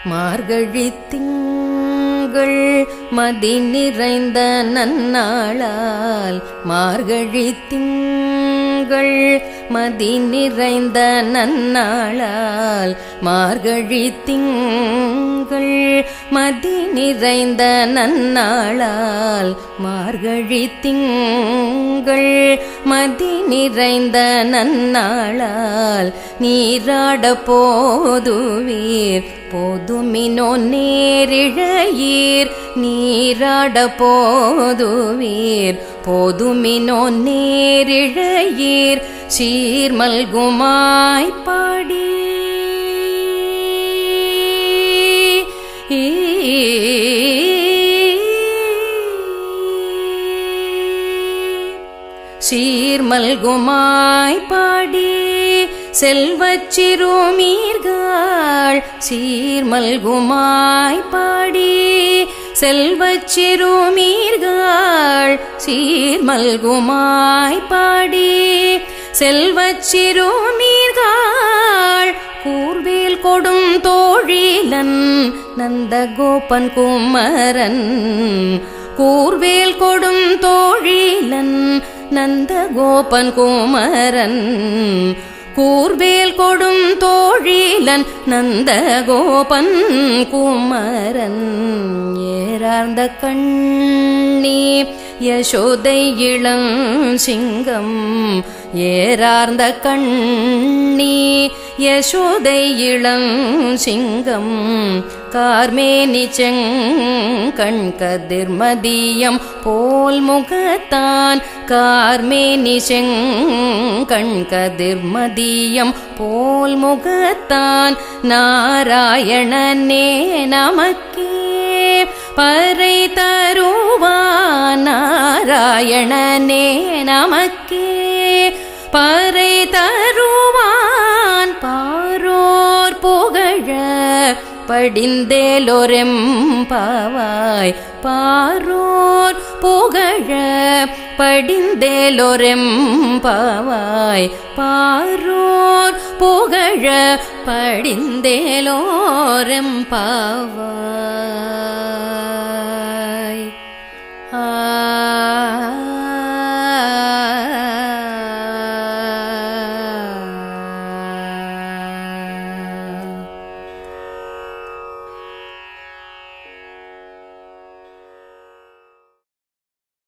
மார்கழித் திங்கள் மதி நிறைந்த நன்னாளால் மார்கழித் திங்கள் மதி நிறைந்த நன்னாளால் மார்கழித் திங்கள் மதி நிறைந்த நன்னாளால் மார்கழித் திங்கள் மதி நிறைந்த நன்னாளால் நீராட போதுவீர் போதுமினோ நேரிழையீர் நீராட போதுவீர் போதுமினோ நேரிழையீர் சீர்மல்குமாய் பாடி சீர்மல்குமாய் பாடி செல்வச் சிறுமீர்கள் சீர்மல்குமாய் பாடி செல்வச் சிறுமீர்கள் சீர்மல்குமாய் பாடி செல்வச் சிறுமீர்கள் கூர்வேல் கொடும் தோழிலன் நந்தகோபன் குமரன் கூர்வேல் கொடும் தோழிலன் நந்தகோபன் குமரன் கூர்வேல் கொடும் தோழிலன் நந்தகோபன் குமரன் ஏறார்ந்த கண்ணி யசோதை இளம் சிங்கம் ஏறார்ந்த கண்ணி யசோதை இளம் சிங்கம் கார்மேனி செங்கண் கதிர்மதியம் போல் முகத்தான் கார்மேனி செங்கண் கதிர்மதியம் போல் முகத்தான் நாராயணனே நமக்கே பறை தருவான் நாராயணனே நமக்கே பறை தருவான் பாரோர் புகழ படிந்தேலோரெம்பாவாய் பாரோர் புகழ படிந்தேலோரெம்பாவாய் பாரோர் புகழ படிந்தேலோரெம்பாவாய்